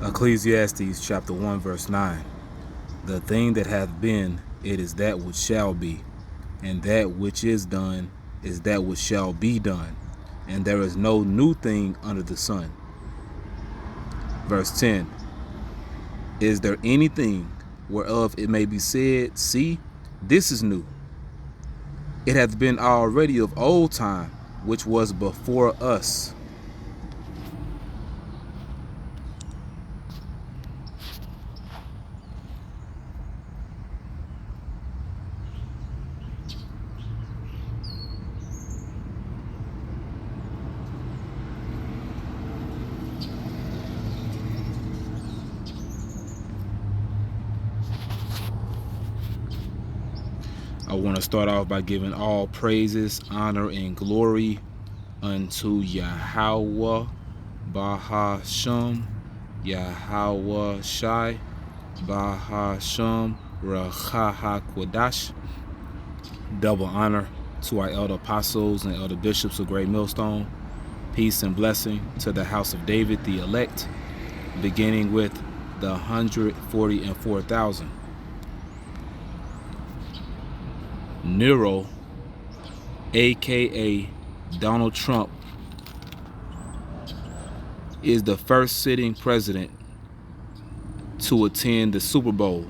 Ecclesiastes chapter 1 verse 9. The thing that hath been, it is that which shall be, and that which is done is that which shall be done, and there is no new thing under the sun. Verse 10. Is there anything whereof it may be said, see, this is new? It hath been already of old time, which was before us. I want to start off by giving all praises, honor, and glory unto Yahweh, Bahasham, Yahweh Shai, Bahasham, Rachahakwadash. Double honor to our elder apostles and elder bishops of Great Millstone. Peace and blessing to the house of David, the elect, beginning with the 144,000. Nero, aka Donald Trump, is the first sitting president to attend the Super Bowl.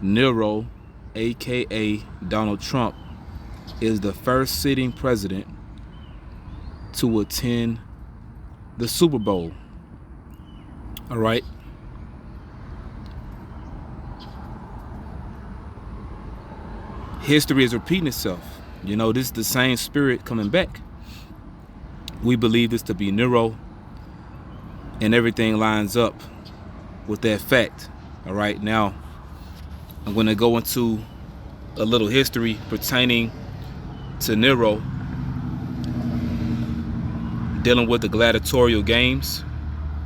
Nero, aka Donald Trump, is the first sitting president to attend the Super Bowl. All right. History is repeating itself. You know, this is the same spirit coming back. We believe this to be Nero, and everything lines up with that fact. All right, now I'm going to go into a little history pertaining to Nero, dealing with the gladiatorial games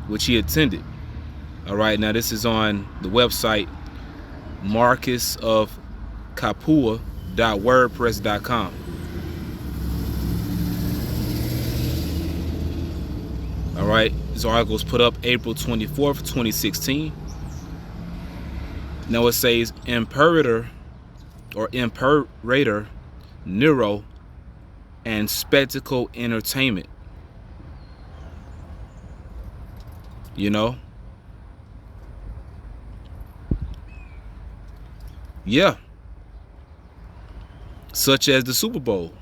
which he attended. All right, now this is on the website marcusofcapua.wordpress.com. All right, this article was put up April 24th, 2016. Now it says Imperator Nero and spectacle entertainment. You know? Yeah. Such as the Super Bowl.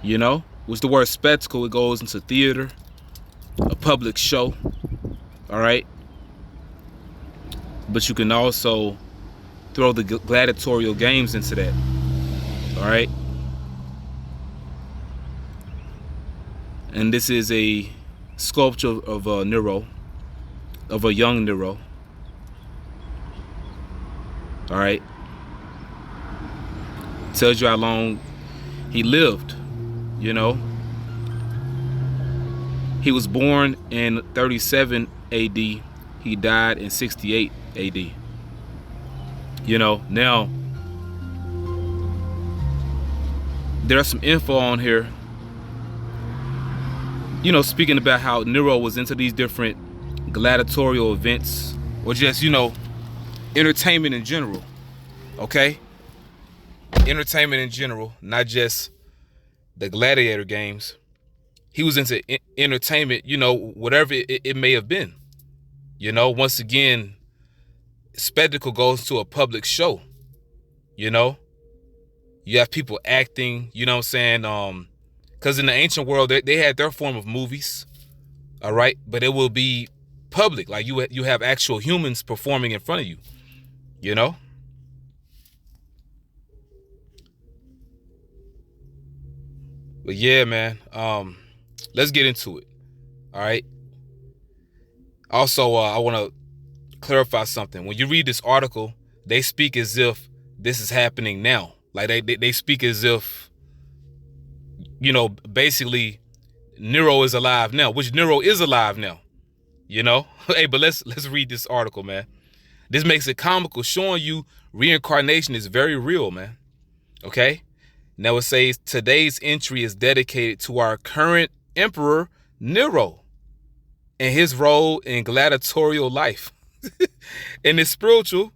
You know? With the word spectacle, it goes into theater, a public show. All right? But you can also throw the gladiatorial games into that. All right? And this is a sculpture of Nero, of a young Nero. All right? Tells you how long he lived, you know. He was born in 37 AD. He died in 68 AD. You know, now there's some info on here, you know, speaking about how Nero was into these different gladiatorial events, or just, you know, entertainment in general. Okay? Entertainment in general, not just the gladiator games. He was into entertainment, you know, whatever it may have been. You know, once again, spectacle goes to a public show. You know, you have people acting, you know what I'm saying? Because in the ancient world, they had their form of movies. All right. But it will be public. Like you have actual humans performing in front of you, you know? But yeah, man, let's get into it. All right. Also, I want to clarify something. When you read this article, they speak as if this is happening now. Like they speak as if, you know, basically Nero is alive now, which Nero is alive now, you know? Hey, but let's read this article, man. This makes it comical, showing you reincarnation is very real, man. Okay? Now it says today's entry is dedicated to our current Emperor Nero and his role in gladiatorial life. And it's spiritual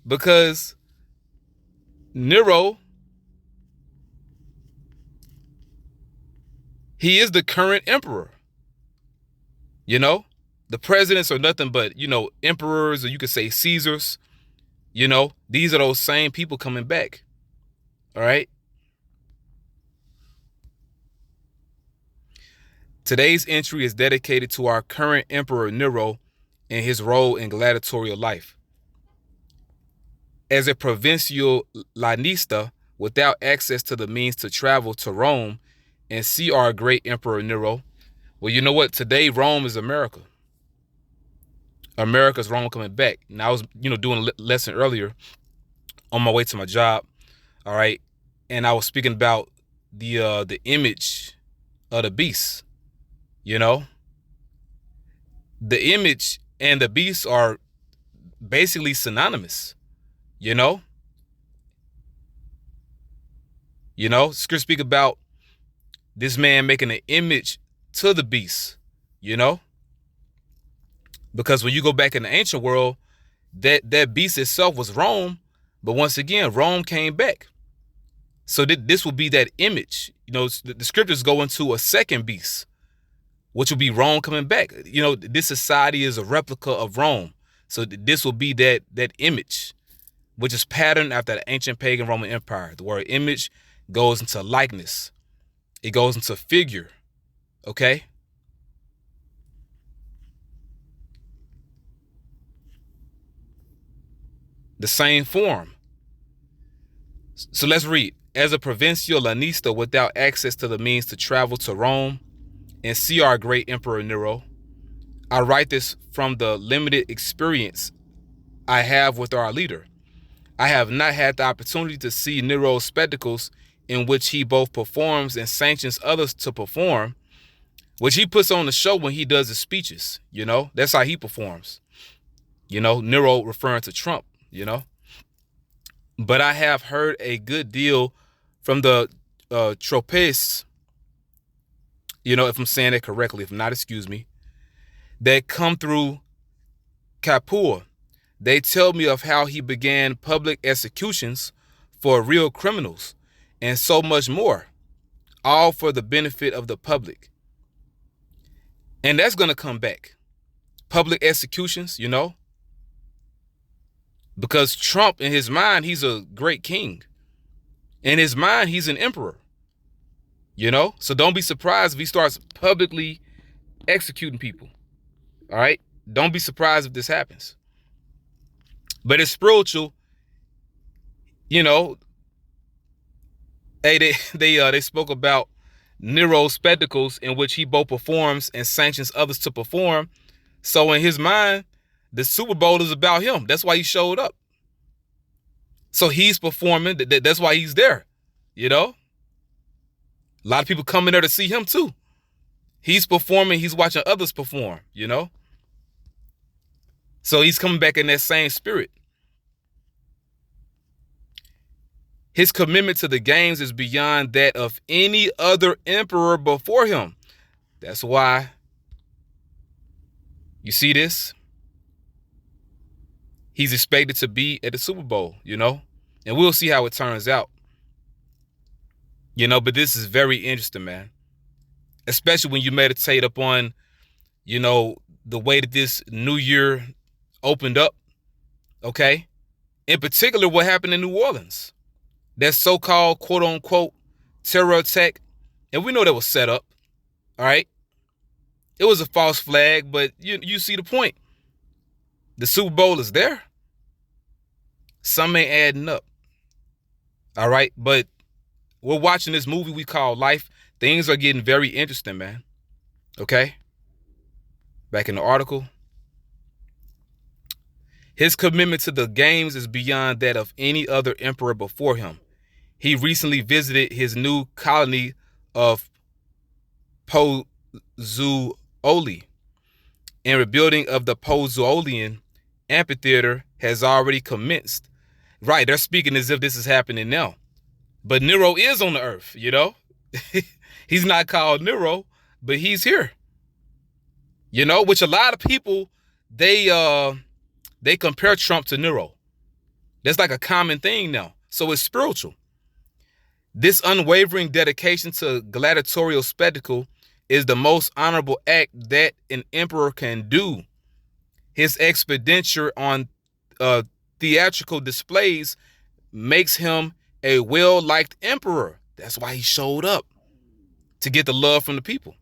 because Nero, he is the current emperor. You know, the presidents are nothing but, emperors, or you could say Caesars. These are those same people coming back. All right. Today's entry is dedicated to our current emperor Nero and his role in gladiatorial life. As a provincial lanista without access to the means to travel to Rome and see our great emperor Nero, well, you know what? Today, Rome is America. America's Rome coming back. Now, I was, doing a lesson earlier on my way to my job. All right. And I was speaking about the image of the beast. The image and the beast are basically synonymous. Scripture speak about this man making an image to the beast, because when you go back in the ancient world, that beast itself was Rome, but once again, Rome came back. So this will be that image. The scriptures go into a second beast, which will be Rome coming back. This society is a replica of Rome. So this will be that image, which is patterned after the ancient pagan Roman Empire. The word image goes into likeness. It goes into figure. Okay? The same form. So let's read. As a provincial lanista without access to the means to travel to Rome and see our great emperor Nero, I write this from the limited experience I have with our leader. I have not had the opportunity to see Nero's spectacles, in which he both performs and sanctions others to perform, which he puts on the show when he does his speeches. That's how he performs. Nero referring to Trump, But I have heard a good deal from the tropeists, if I'm saying that correctly, if not, excuse me, that come through Capua. They tell me of how he began public executions for real criminals and so much more, all for the benefit of the public. And that's going to come back. Public executions, because Trump, in his mind, he's a great king. In his mind, he's an emperor. So don't be surprised if he starts publicly executing people. All right? Don't be surprised if this happens. But it's spiritual. Hey, they spoke about Nero's spectacles, in which he both performs and sanctions others to perform. So in his mind, the Super Bowl is about him. That's why he showed up. So he's performing. That's why he's there. A lot of people come in there to see him too. He's performing. He's watching others perform, So he's coming back in that same spirit. His commitment to the games is beyond that of any other emperor before him. That's why, you see this? He's expected to be at the Super Bowl, and we'll see how it turns out. But this is very interesting, man. Especially when you meditate upon, the way that this new year opened up, okay? In particular, what happened in New Orleans. That so-called, quote-unquote, terror attack. And we know that was set up, all right? It was a false flag, but you see the point. The Super Bowl is there. Some ain't adding up, all right? But we're watching this movie we call Life. Things are getting very interesting, man, okay? Back in the article. His commitment to the games is beyond that of any other emperor before him. He recently visited his new colony of Pozzuoli, and rebuilding of the Pozzuolian amphitheater has already commenced. Right, they're speaking as if this is happening now. But Nero is on the earth, He's not called Nero, but he's here. You know, which a lot of people, they compare Trump to Nero. That's like a common thing now. So it's spiritual. This unwavering dedication to gladiatorial spectacle is the most honorable act that an emperor can do. His expenditure on theatrical displays makes him a well-liked emperor. That's why he showed up, to get the love from the people.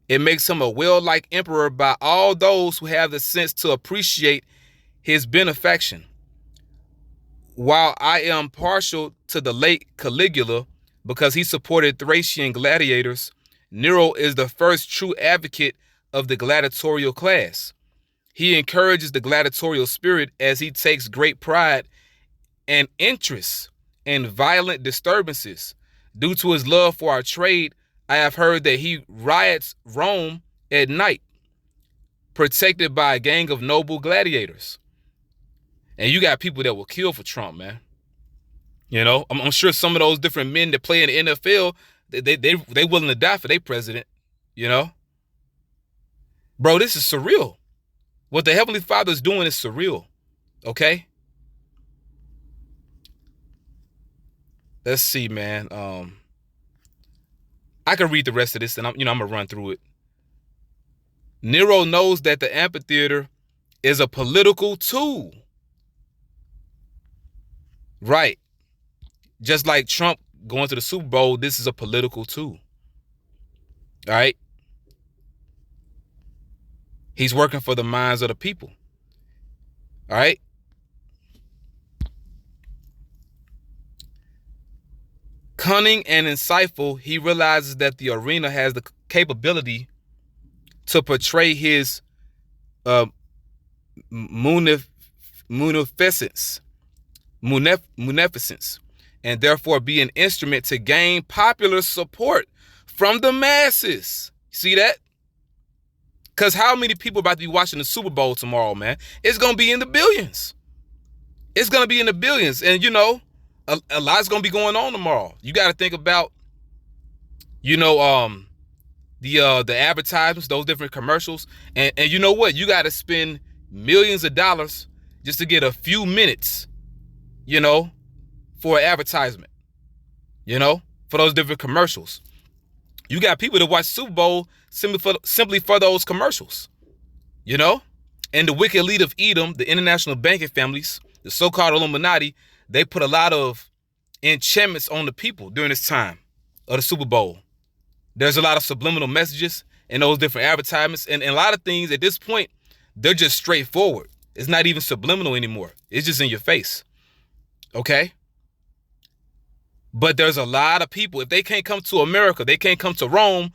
It makes him a well-liked emperor by all those who have the sense to appreciate his benefaction. While I am partial to the late Caligula because he supported Thracian gladiators, Nero is the first true advocate of the gladiatorial class. He encourages the gladiatorial spirit as he takes great pride and interest in violent disturbances. Due to his love for our trade, I have heard that he riots Rome at night, protected by a gang of noble gladiators. And you got people that will kill for Trump, man. You know, I'm sure some of those different men that play in the NFL, they willing to die for their president. You know, bro, this is surreal. What the Heavenly Father is doing is surreal. Okay. Let's see, man. I can read the rest of this, and I'm gonna run through it. Nero knows that the amphitheater is a political tool. Right. Just like Trump going to the Super Bowl, this is a political tool. All right. He's working for the minds of the people. All right. Cunning and insightful, he realizes that the arena has the capability to portray his munificence, and therefore be an instrument to gain popular support from the masses. See that? Because how many people about to be watching the Super Bowl tomorrow, man? It's going to be in the billions. It's going to be in the billions. And, you know, a lot's going to be going on tomorrow. You got to think about, you know, the advertisements, those different commercials. And you know what? You got to spend millions of dollars just to get a few minutes, you know, for an advertisement, you know, for those different commercials. You got people that watch Super Bowl simply for those commercials, you know. And the wicked elite of Edom, the international banking families, the so-called Illuminati, they put a lot of enchantments on the people during this time of the Super Bowl. There's a lot of subliminal messages in those different advertisements. And a lot of things at this point, they're just straightforward. It's not even subliminal anymore. It's just in your face. Okay? But there's a lot of people, if they can't come to America, they can't come to Rome,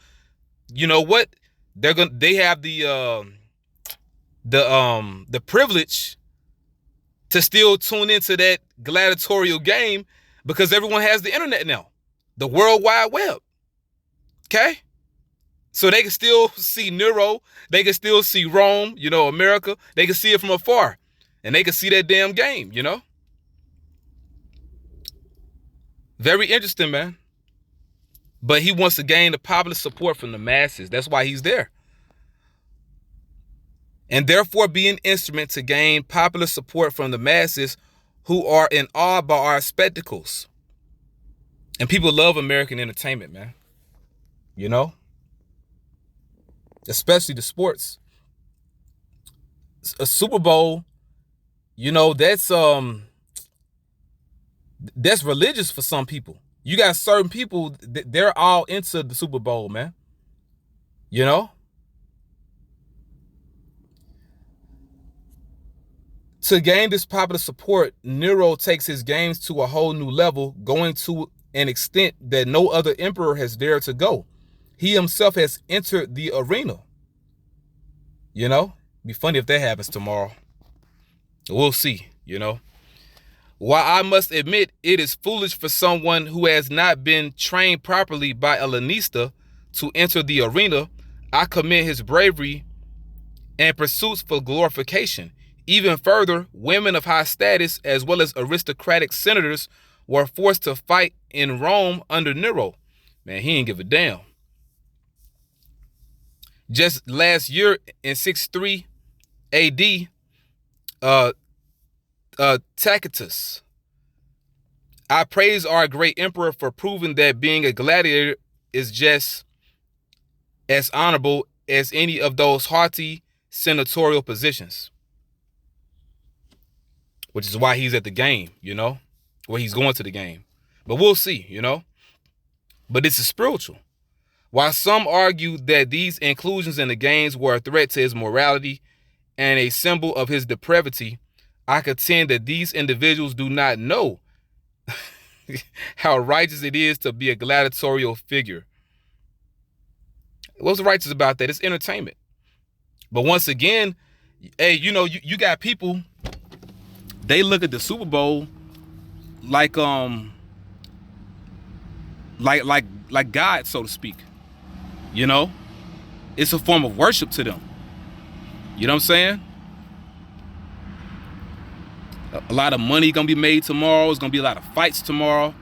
you know what? They have the privilege to still tune into that gladiatorial game because everyone has the internet now, the World Wide Web. Okay? So they can still see Nero, they can still see Rome, you know, America. They can see it from afar, and they can see that damn game, you know? Very interesting, man. But he wants to gain the popular support from the masses. That's why he's there. And therefore be an instrument to gain popular support from the masses who are in awe by our spectacles. And people love American entertainment, man. You know? Especially the sports. A Super Bowl, you know, that's religious for some people. You got certain people, they're all into the Super Bowl, man. You know? To gain this popular support, Nero takes his games to a whole new level, going to an extent that no other emperor has dared to go. He himself has entered the arena. You know? Be funny if that happens tomorrow. We'll see, you know? While I must admit it is foolish for someone who has not been trained properly by a Lanista to enter the arena, I commend his bravery and pursuits for glorification. Even further, women of high status as well as aristocratic senators were forced to fight in Rome under Nero. Man, he ain't give a damn. Just last year in 63 AD, uh, Tacitus, I praise our great emperor for proving that being a gladiator is just as honorable as any of those haughty senatorial positions, which is why he's at the game, where he's going to the game. But we'll see. But this is spiritual. While some argue that these inclusions in the games were a threat to his morality and a symbol of his depravity, I contend that these individuals do not know how righteous it is to be a gladiatorial figure. What's righteous about that? It's entertainment. But once again, hey, you got people, they look at the Super Bowl like God, so to speak. It's a form of worship to them. You know what I'm saying? A lot of money gonna be made tomorrow. There's gonna be a lot of fights tomorrow.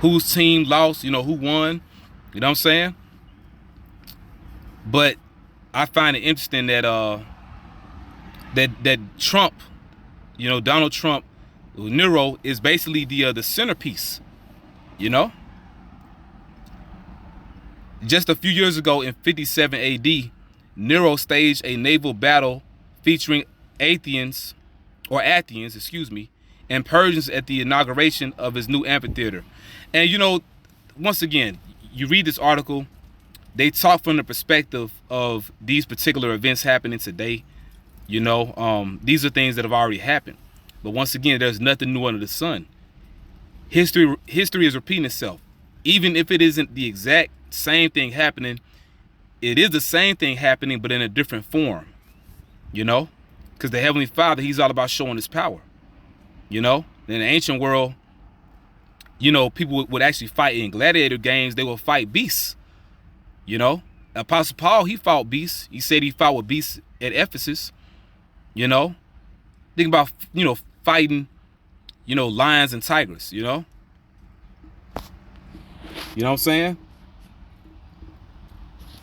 Whose team lost, who won. You know what I'm saying? But I find it interesting that that Trump, Donald Trump, Nero is basically the centerpiece. Just a few years ago in 57 AD, Nero staged a naval battle featuring Athenians, and Persians at the inauguration of his new amphitheater. And once again, you read this article, they talk from the perspective of these particular events happening today. These are things that have already happened. But once again, there's nothing new under the sun. History is repeating itself. Even if it isn't the exact same thing happening, it is the same thing happening, but in a different form. Because the Heavenly Father, he's all about showing his power. In the ancient world, people would actually fight in gladiator games. They would fight beasts. Apostle Paul, he fought beasts. He said he fought with beasts at Ephesus. Think about, fighting, lions and tigers, You know what I'm saying?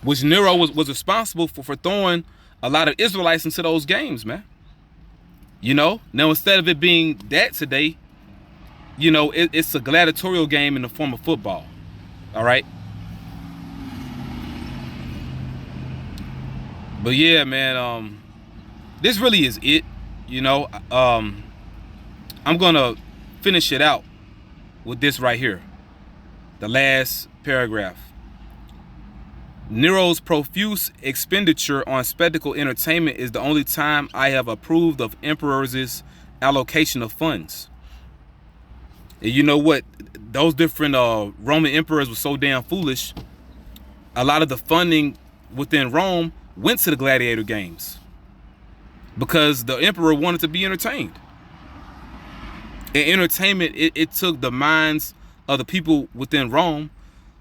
Which Nero was responsible for throwing a lot of Israelites into those games, man. Now instead of it being that today, it's a gladiatorial game in the form of football. All right. But yeah, man, this really is it. I'm gonna finish it out with this right here. The last paragraph. Nero's profuse expenditure on spectacle entertainment is the only time I have approved of emperors' allocation of funds. And you know what? Those different Roman emperors were so damn foolish. A lot of the funding within Rome went to the gladiator games because the emperor wanted to be entertained. And entertainment, it took the minds of the people within Rome,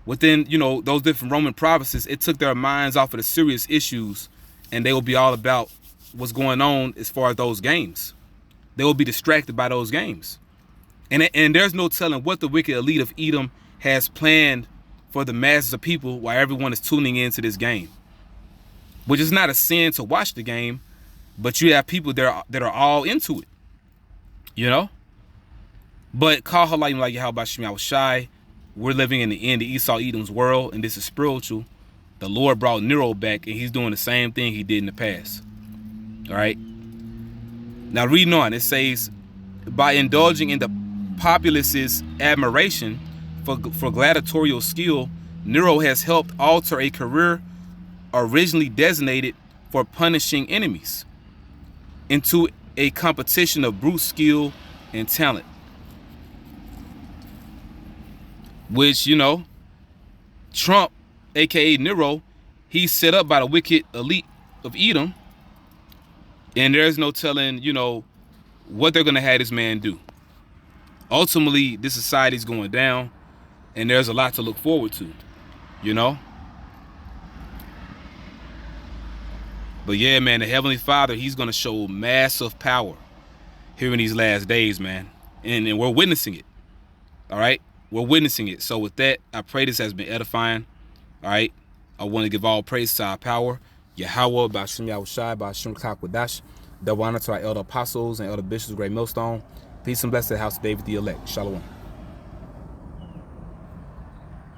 within, those different Roman provinces. It took their minds off of the serious issues, and they will be all about what's going on as far as those games. They will be distracted by those games. And there's no telling what the wicked elite of Edom has planned for the masses of people while everyone is tuning into this game. Which is not a sin to watch the game, but you have people that are all into it. But call her like how about Shemi, I was shy. We're living in the end of Esau Edom's world, and this is spiritual. The Lord brought Nero back, and he's doing the same thing he did in the past. All right. Now reading on, it says, by indulging in the populace's admiration for gladiatorial skill, Nero has helped alter a career originally designated for punishing enemies into a competition of brute skill and talent. Which, Trump, aka Nero, he's set up by the wicked elite of Edom. And there's no telling, what they're going to have this man do. Ultimately, this society's going down, and there's a lot to look forward to, But yeah, man, the Heavenly Father, he's going to show massive power here in these last days, man. And we're witnessing it. All right? We're witnessing it. So with that, I pray this has been edifying. All right. I want to give all praise to our power, Yahweh, Bashim Yahushai, Bashim Kakwadash. Double honor to our elder apostles and elder bishops of Great Millstone. Peace and blessings to the house of David the elect. Shalom.